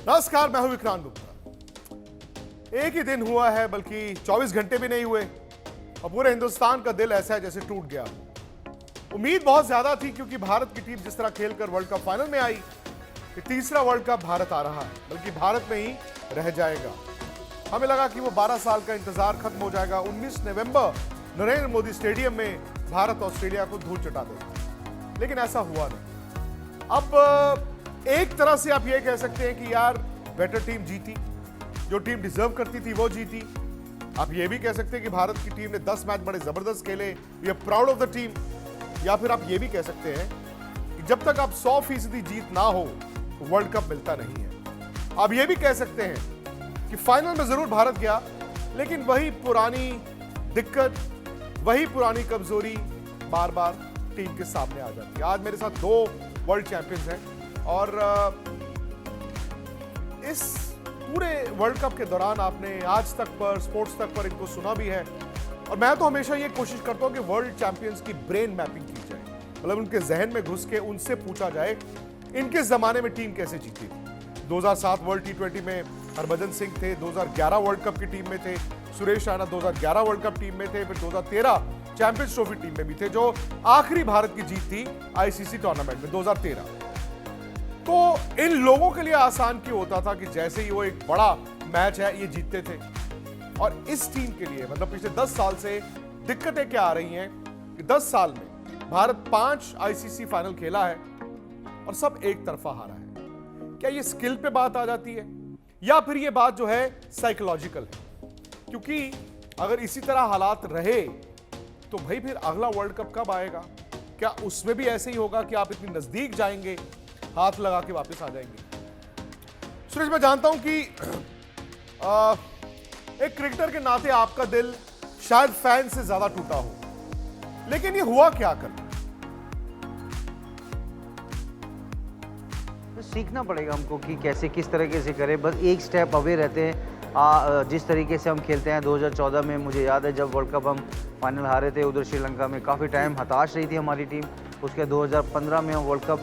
नमस्कार, मैं हूं विक्रांत गुप्ता। एक ही दिन हुआ है, बल्कि 24 घंटे भी नहीं हुए और पूरे हिंदुस्तान का दिल ऐसा है जैसे टूट गया। उम्मीद बहुत ज्यादा थी क्योंकि भारत की टीम जिस तरह खेलकर वर्ल्ड कप फाइनल में आई कि तीसरा वर्ल्ड कप भारत आ रहा है, बल्कि भारत में ही रह जाएगा। हमें लगा कि वो 12 साल का इंतजार खत्म हो जाएगा। 19 नवंबर नरेंद्र मोदी स्टेडियम में भारत ऑस्ट्रेलिया को धूल चटा देगा, लेकिन ऐसा हुआ नहीं। अब एक तरह से आप ये कह सकते हैं कि यार बेटर टीम जीती, जो टीम डिजर्व करती थी वो जीती। आप ये भी कह सकते हैं कि भारत की टीम ने 10 मैच बड़े जबरदस्त खेले, we are proud of the team. या फिर आप ये भी कह सकते हैं कि जब तक आप 100% जीत ना हो तो वर्ल्ड कप मिलता नहीं है। आप ये भी कह सकते हैं कि फाइनल में जरूर भारत गया, लेकिन वही पुरानी दिक्कत, वही पुरानी कमजोरी बार बार टीम के सामने आ जाती है। आज मेरे साथ 2 वर्ल्ड चैंपियंस हैं और इस पूरे वर्ल्ड कप के दौरान आपने आज तक पर, स्पोर्ट्स तक पर इनको सुना भी है। और मैं तो हमेशा ये कोशिश करता हूं कि वर्ल्ड चैंपियंस की ब्रेन मैपिंग की जाए, मतलब उनके जहन में घुस के उनसे पूछा जाए इनके जमाने में टीम कैसे जीती थी। 2007 वर्ल्ड T20 में हरभजन सिंह थे, 2011 वर्ल्ड कप की टीम में थे Suresh Raina, 2011 world cup team में थे, फिर 2013 चैंपियंस ट्रॉफी टीम में भी थे, जो आखिरी भारत की जीत थी आईसीसी टूर्नामेंट में 2013। तो इन लोगों के लिए आसान क्यों होता था कि जैसे ही वो एक बड़ा मैच है ये जीतते थे। और इस टीम के लिए मतलब पिछले 10 साल से दिक्कतें क्या आ रही हैं कि 10 साल में भारत 5 आईसीसी फाइनल खेला है और सब एक तरफा हारा है। क्या ये स्किल पे बात आ जाती है या फिर ये बात जो है साइकोलॉजिकल है? क्योंकि अगर इसी तरह हालात रहे तो भाई फिर अगला वर्ल्ड कप कब आएगा? क्या उसमें भी ऐसे ही होगा कि आप इतनी नजदीक जाएंगे, हाथ लगा के वापस आ जाएंगे? सुरेश, मैं जानता हूं कि एक क्रिकेटर के नाते आपका दिल शायद फैन से ज्यादा टूटा हो, लेकिन ये हुआ क्या कर? सीखना पड़ेगा हमको कि कैसे किस तरीके से करें। बस एक स्टेप अवे रहते हैं। जिस तरीके से हम खेलते हैं 2014 में, मुझे याद है जब वर्ल्ड कप हम फाइनल हारे थे उधर श्रीलंका में, काफ़ी टाइम हताश रही थी हमारी टीम। उसके 2015 में हम वर्ल्ड कप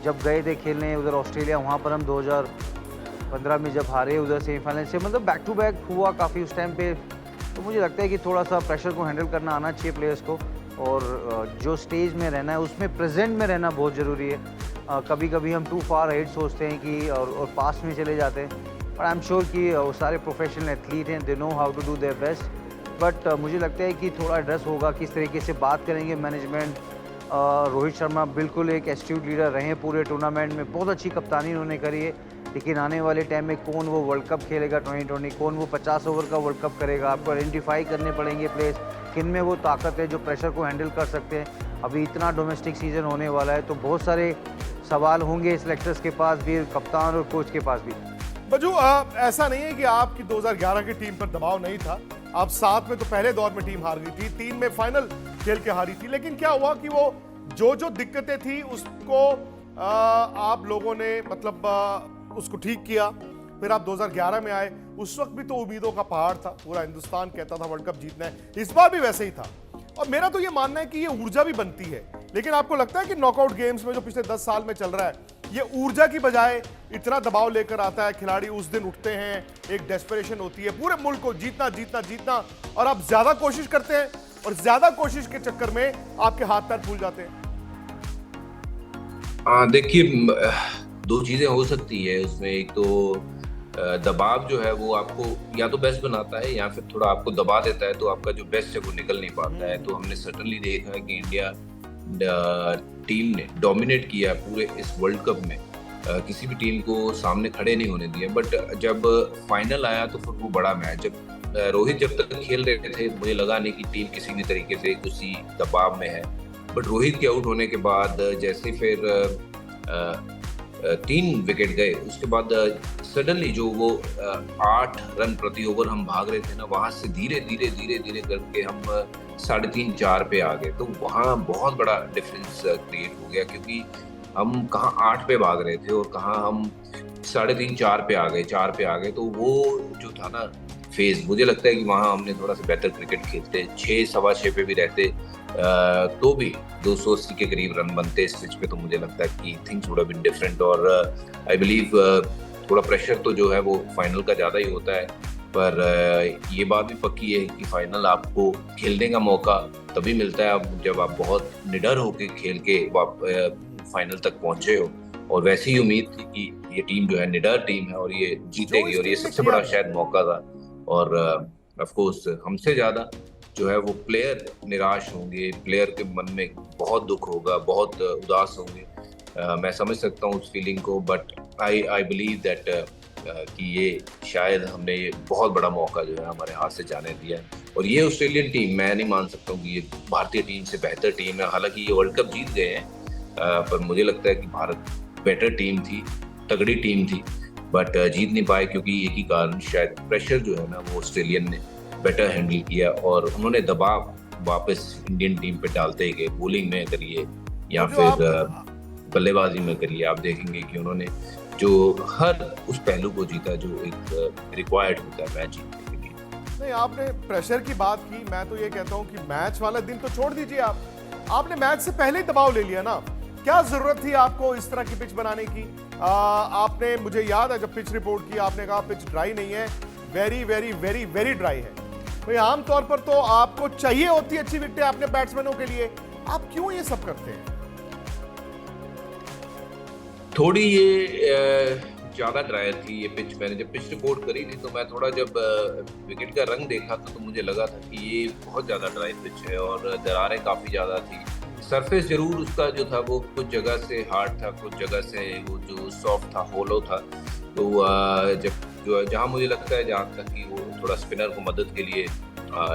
जब गए थे खेलने उधर ऑस्ट्रेलिया, वहाँ पर हम 2015 में जब हारे उधर सेमीफाइनल से, मतलब बैक टू बैक हुआ काफ़ी उस टाइम पे। तो मुझे लगता है कि थोड़ा सा प्रेशर को हैंडल करना आना चाहिए प्लेयर्स को, और जो स्टेज में रहना है उसमें प्रेजेंट में रहना बहुत ज़रूरी है। कभी कभी हम टू फार हेड सोचते हैं कि और पास में चले जाते हैं, बट आई एम श्योर कि वो सारे प्रोफेशनल एथलीट हैं, they know how to do their best. But मुझे लगता है कि थोड़ा एड्रेस होगा, किस तरीके से बात करेंगे मैनेजमेंट। रोहित शर्मा बिल्कुल एक एस्ट्यूट लीडर रहे हैं पूरे टूर्नामेंट में, बहुत अच्छी कप्तानी उन्होंने करी है। लेकिन आने वाले टाइम में कौन वो वर्ल्ड कप खेलेगा 2020, कौन वो 50 ओवर का वर्ल्ड कप करेगा, आपको आइडेंटिफाई करने पड़ेंगे प्लेयर्स, किन में वो ताकत है जो प्रेशर को हैंडल कर सकते हैं। अभी इतना डोमेस्टिक सीजन होने वाला है तो बहुत सारे सवाल होंगे सिलेक्टर्स के पास भी, कप्तान और कोच के पास भी। बजू, ऐसा नहीं है कि आपकी 2011 की टीम पर दबाव नहीं था। आप 7 में तो पहले दौर में टीम हार गई थी, 3 में फाइनल खेल के हारी थी, लेकिन क्या हुआ कि वो जो दिक्कतें थी उसको आप लोगों ने मतलब उसको ठीक किया। फिर आप 2011 में आए, उस वक्त भी तो उम्मीदों का पहाड़ था, पूरा हिंदुस्तान कहता था वर्ल्ड कप जीतना है, इस बार भी वैसे ही था। और मेरा तो ये मानना है कि ये ऊर्जा भी बनती है, लेकिन आपको लगता है कि नॉकआउट गेम्स में जो पिछले 10 साल में चल रहा है, ये ऊर्जा की बजाय इतना दबाव लेकर आता है, खिलाड़ी उस दिन उठते हैं, एक डेस्परेशन होती है पूरे मुल्क को जीतना जीतना जीतना, और आप ज्यादा कोशिश करते हैं और ज्यादा कोशिश के चक्कर में आपके हाथ पैर फूल जाते हैं? देखिए, 2 चीजें हो सकती है उसमें। एक तो दबाव जो है वो आपको या तो बेस्ट बनाता है या फिर थोड़ा आपको दबा देता है, तो आपका जो बेस्ट है वो निकल नहीं पाता है। तो हमने सर्टनली देखा है कि इंडिया टीम ने डोमिनेट किया पूरे इस वर्ल्ड कप में, किसी भी टीम को सामने खड़े नहीं होने दिए। बट जब फाइनल आया तो फिर वो बड़ा मैच, जब रोहित जब तक खेल रहे थे मुझे लगा नहीं कि टीम किसी भी तरीके से उसी दबाव में है। बट रोहित के आउट होने के बाद जैसे फिर 3 विकेट गए, उसके बाद सडनली जो वो 8 रन प्रति ओवर हम भाग रहे थे ना, वहां से धीरे धीरे धीरे धीरे करके हम 3.5-4 पे आ गए। तो वहाँ बहुत बड़ा डिफरेंस क्रिएट हो गया, क्योंकि हम कहाँ 8 पे भाग रहे थे और कहाँ हम 3.5-4 पे आ गए, 4 पे आ गए। तो वो जो था ना फेज, मुझे लगता है कि वहाँ हमने थोड़ा सा बेहतर क्रिकेट खेलते, 6-6.25 पे भी रहते तो भी 280 के करीब रन बनते इस पिच पे, तो मुझे लगता है कि things would have been different. और आई बिलीव थोड़ा प्रेशर तो जो है वो फाइनल का ज़्यादा ही होता है, पर ये बात भी पक्की है कि फाइनल आपको खेलने का मौका तभी मिलता है जब आप बहुत निडर होकर खेल के आप फाइनल तक पहुंचे हो। और वैसी ही उम्मीद थी कि ये टीम जो है निडर टीम है और ये जीतेगी, और ये सबसे बड़ा शायद मौका था। और ऑफ कोर्स हमसे ज़्यादा जो है वो प्लेयर निराश होंगे, प्लेयर के मन में बहुत दुख होगा, बहुत उदास होंगे। मैं समझ सकता हूँ उस फीलिंग को, बट आई बिलीव दैट कि ये शायद हमने ये बहुत बड़ा मौका जो है हमारे हाथ से जाने दिया है। और ये ऑस्ट्रेलियन टीम, मैं नहीं मान सकता हूँ कि ये भारतीय टीम से बेहतर टीम है। हालांकि ये वर्ल्ड कप जीत गए हैं, पर मुझे लगता है कि भारत बेटर टीम थी, तगड़ी टीम थी, बट जीत नहीं पाए क्योंकि एक ही कारण, शायद प्रेशर जो है ना वो ऑस्ट्रेलियन ने बेटर हैंडल किया और उन्होंने दबाव वापस इंडियन टीम पे डालते गए। बॉलिंग में करिए या फिर बल्लेबाजी में करिए, आप देखेंगे कि उन्होंने जो हर उस पहलू को जीता जो एक रिक्वायर्ड होता है मैच जीतने के लिए। नहीं, आपने प्रेशर की बात की, मैं तो ये कहता हूँ कि मैच वाला दिन तो छोड़ दीजिए, आपने मैच से पहले ही दबाव ले लिया ना। क्या जरूरत थी आपको इस तरह की पिच बनाने की? आपने, मुझे याद है जब पिच रिपोर्ट की, आपने कहा पिच ड्राई नहीं है, very very very very dry है। भाई आमतौर पर तो आपको चाहिए होती अच्छी विकेटें अपने बैट्समैनों के लिए, आप क्यों ये सब करते हैं? थोड़ी ये ज़्यादा ड्राई थी ये पिच। मैंने जब पिच रिपोर्ट करी थी तो मैं थोड़ा जब विकेट का रंग देखा था तो मुझे लगा था कि ये बहुत ज़्यादा ड्राई पिच है और दरारें काफ़ी ज़्यादा थी। सरफेस जरूर उसका जो था वो कुछ जगह से हार्ड था, कुछ जगह से वो जो सॉफ्ट था, होलो था। तो जब जो जहाँ मुझे लगता है जहाँ तक कि वो थोड़ा स्पिनर को मदद के लिए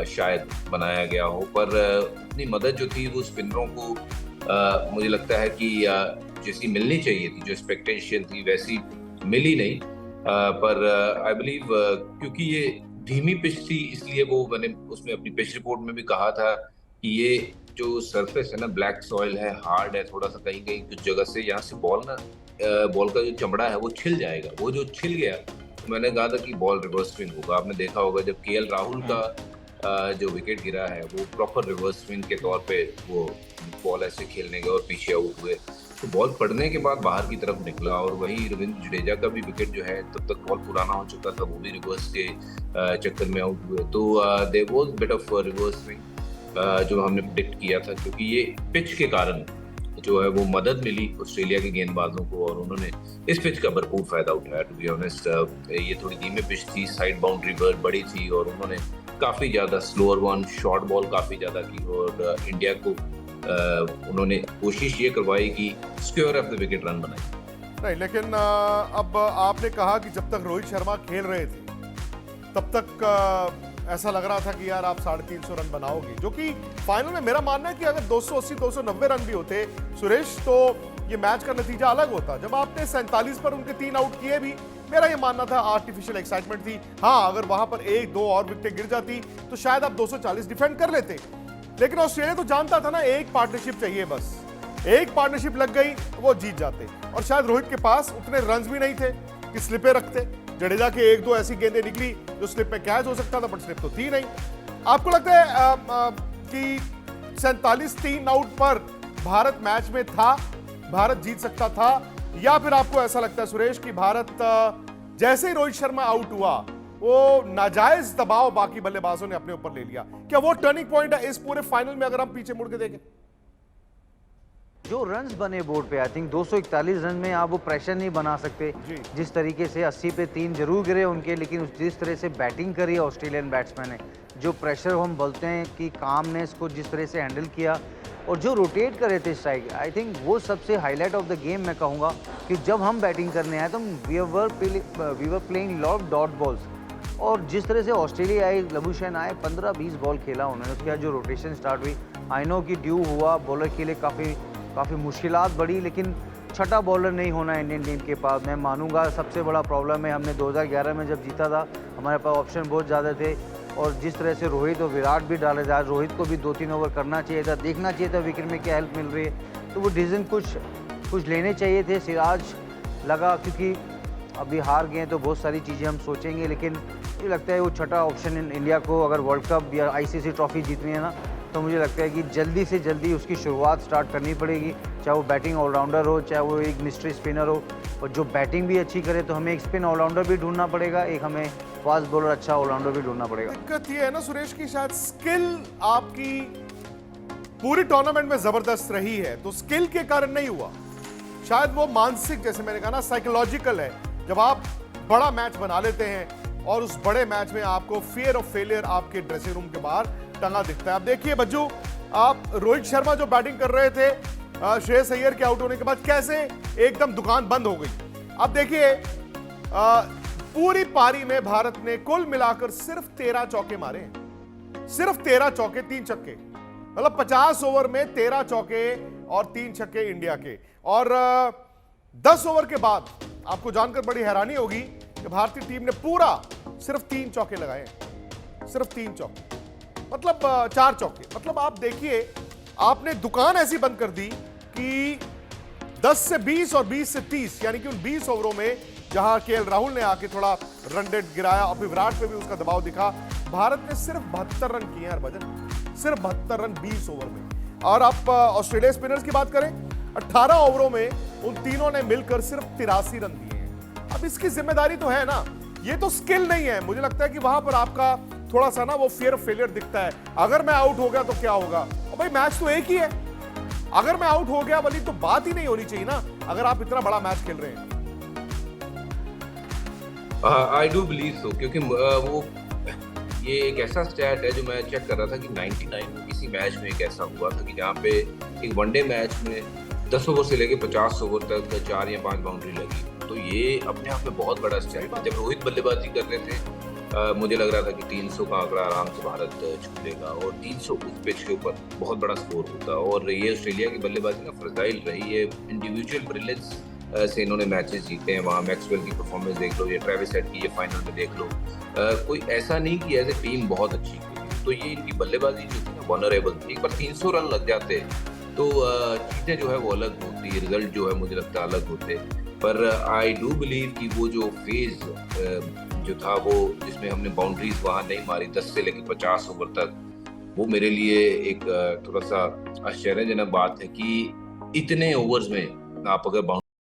शायद बनाया गया हो, पर उतनी मदद जो थी वो स्पिनरों को मुझे लगता है कि जैसी मिलनी चाहिए थी, जो एक्सपेक्टेशन थी वैसी मिली नहीं। पर आई बिलीव क्योंकि ये धीमी पिच थी इसलिए वो मैंने उसमें अपनी पिच रिपोर्ट में भी कहा था कि ये जो सरफेस है ना, ब्लैक सॉइल है, हार्ड है, थोड़ा सा कहीं कहीं कुछ जगह से यहाँ से बॉल का जो चमड़ा है वो छिल जाएगा। वो जो छिल गया तो मैंने कहा था कि बॉल रिवर्स स्विंग होगा। आपने देखा होगा जब केएल राहुल का जो विकेट गिरा है वो प्रॉपर रिवर्स स्विंग के तौर पे वो बॉल ऐसे खेलने गए और पीछे आउट हुए, तो बॉल पड़ने के बाद बाहर की तरफ निकला। और वही रविंद्र जडेजा का भी विकेट जो है तब तक बॉल पुराना हो चुका था, वो भी रिवर्स के चक्कर में आउट हुए। तो there was bit of reverse swing जो हमने प्रेडिक्ट किया था, क्योंकि ये पिच के कारण जो है वो मदद मिली ऑस्ट्रेलिया के गेंदबाजों को और उन्होंने इस पिच का भरपूर फायदा उठाया। टू बी ऑनेस्ट ये थोड़ी धीमी पिच थी, साइड बाउंड्री बड़ी थी और उन्होंने काफ़ी ज़्यादा स्लोअर वन, शॉर्ट बॉल काफ़ी ज़्यादा की और इंडिया को उन्होंने कोशिश ये करवाई कि square of the wicket run बनाए। नहीं, लेकिन अब आपने कहा कि जब तक रोहित शर्मा खेल रहे थे तब तक ऐसा लग रहा था कि यार आप 350 रन बनाओगे, जो कि फाइनल में मेरा मानना है कि अगर 280-290 रन भी होते सुरेश तो ये मैच का नतीजा अलग होता। जब आपने 47 पर उनके 3 आउट किए भी, मेरा ये मानना था आर्टिफिशियल एक्साइटमेंट थी। हाँ, अगर वहां पर 1-2 और विकेटें गिर जाती तो शायद आप 240 डिफेंड कर लेते, लेकिन ऑस्ट्रेलिया तो जानता था ना एक पार्टनरशिप चाहिए, बस एक पार्टनरशिप लग गई वो जीत जाते। और शायद रोहित के पास उतने रन्स भी नहीं थे कि स्लिपें रखते। जडेजा के 1-2 ऐसी गेंदें निकली जो स्लिप में कैच हो सकता था, बट स्लिप तो थी नहीं। आपको लगता है कि 47-3 आउट पर भारत मैच में था, भारत जीत सकता था, या फिर आपको ऐसा लगता है सुरेश कि भारत जैसे ही रोहित शर्मा आउट हुआ वो नाजायज दबाव बाकी बल्लेबाजों ने अपने ऊपर ले लिया? क्या वो टर्निंग पॉइंट है इस पूरे फाइनल में अगर हम पीछे मुड़ के देखें? जो रन्स बने बोर्ड पे, आई थिंक 241 रन में आप वो प्रेशर नहीं बना सकते जिस तरीके से 80 पे 3 जरूर गिरे उनके, लेकिन जिस तरह से बैटिंग करी है ऑस्ट्रेलियन बैट्समैन ने, जो प्रेशर हम बोलते हैं कि कामनेस को जिस तरह से हैंडल किया और जो रोटेट कर रहे थे स्ट्राइक, आई थिंक वो सबसे हाईलाइट ऑफ द गेम मैं कहूँगा कि जब हम बैटिंग करने आए तो we were playing lot dot balls, और जिस तरह से ऑस्ट्रेलिया आई, लबुशेन आए, 15-20 बॉल खेला उन्होंने, उसके बाद जो रोटेशन स्टार्ट हुई, आई नो कि ड्यू हुआ, बॉलर के लिए काफ़ी मुश्किलात बढ़ी, लेकिन छठा बॉलर नहीं होना इंडियन टीम के पास, मैं मानूंगा सबसे बड़ा प्रॉब्लम है। हमने 2011 में जब जीता था हमारे पास ऑप्शन बहुत ज़्यादा थे, और जिस तरह से रोहित और विराट भी डाले थे, आज रोहित को भी 2-3 ओवर करना चाहिए था, देखना चाहिए था विकेट में क्या हेल्प मिल रही है, तो वो डिसीजन कुछ लेने चाहिए थे। सिराज लगा क्योंकि अभी हार गए तो बहुत सारी चीज़ें हम सोचेंगे, लेकिन मुझे लगता है वो छठा ऑप्शन इंडिया को अगर वर्ल्ड कप या आईसीसी ट्रॉफी जीतनी है ना, तो मुझे लगता है कि जल्दी से जल्दी उसकी शुरुआत स्टार्ट करनी पड़ेगी, चाहे वो बैटिंग ऑलराउंडर हो, चाहे वो एक मिस्ट्री स्पिनर हो, और जो बैटिंग भी अच्छी करे तो हमें एक स्पिन ऑलराउंडर भी ढूंढना पड़ेगा, एक हमें फास्ट बॉलर अच्छा ऑलराउंडर भी ढूंढना पड़ेगा। दिक्कत ये है ना सुरेश की शायद स्किल आपकी पूरी टूर्नामेंट में जबरदस्त रही है, तो स्किल के कारण नहीं हुआ, शायद वो मानसिक, जैसे मैंने कहा ना, साइकोलॉजिकल है। जब आप बड़ा मैच बना लेते हैं और उस बड़े मैच में आपको फियर ऑफ फेलियर आपके ड्रेसिंग रूम के बाहर टंगा दिखता है। अब देखिए बज्जू, आप रोहित शर्मा जो बैटिंग कर रहे थे, श्रेयस अय्यर के आउट होने के बाद कैसे एकदम दुकान बंद हो गई। अब देखिए पूरी पारी में भारत ने कुल मिलाकर सिर्फ 13 चौके मारे, सिर्फ 13 चौके 3 छक्के, मतलब 50 ओवर में 13 चौके और 3 छक्के इंडिया के। और 10 ओवर के बाद आपको जानकर बड़ी हैरानी होगी कि भारतीय टीम ने पूरा सिर्फ 3 चौके लगाए, सिर्फ 3 चौके, मतलब 4 चौके। मतलब आप देखिए, आपने दुकान ऐसी बंद कर दी कि 10 से 20 और 20 से 30, यानी कि उन 20 ओवरों में जहां केएल राहुल ने आके थोड़ा रन रेट गिराया और फिर विराट पे भी उसका दबाव दिखा, भारत ने सिर्फ 72 रन किए हैं भजन, सिर्फ 72 रन 20 ओवर में। और आप ऑस्ट्रेलिया स्पिनर्स की बात करें, 18 ओवरों में उन तीनों ने मिलकर सिर्फ 83 रन दिए हैं। अब इसकी जिम्मेदारी तो है ना, ये तो स्किल नहीं है। मुझे लगता है कि वहां पर आपका थोड़ा सा ना वो फियर ऑफ फेलियर दिखता है। अगर मैं आउट हो गया तो क्या होगा, और भाई मैच तो एक ही है, अगर मैं आउट हो गया वाली तो बात ही नहीं होनी चाहिए ना, अगर आप इतना बड़ा मैच खेल रहे हैं। आई डू बिलीव सो, क्योंकि वो ये एक ऐसा स्टैट है जो मैं चेक कर रहा था कि 99 में किसी मैच में एक ऐसा हुआ था कि जहाँ पे एक वनडे मैच में 10 ओवर से लेके 50 ओवर तक 4 या 5 बाउंड्री लगी। तो ये अपने आप में बहुत बड़ा स्टैट है। जब रोहित बल्लेबाजी कर रहे थे, मुझे लग रहा था कि 300 का आंकड़ा आराम से भारत छू लेगा, और 300 उस पिच के ऊपर बहुत बड़ा स्कोर होता। और ये ऑस्ट्रेलिया की बल्लेबाजी ना फ्रजाइल रही है, इंडिविजुअल ब्रिलियंस से इन्होंने मैचेस जीते हैं। वहाँ मैक्सवेल की परफॉर्मेंस देख लो, ये ट्रेविस हेड की ये फाइनल में देख लो, कोई ऐसा नहीं कि एज ए टीम बहुत अच्छी थी। तो ये इनकी बल्लेबाजी जो थी ना वनरेबल थी। एक बार 300 रन लग जाते तो चीज़ें जो है वो अलग होती, रिजल्ट जो है मुझे लगता है अलग होते। पर आई डू बिलीव कि वो जो फेज जो था वो जिसमें हमने बाउंड्रीज वहाँ नहीं मारी 10 से लेकर 50 ओवर तक, वो मेरे लिए एक थोड़ा सा आश्चर्यजनक बात है कि इतने ओवर्स में आप अगर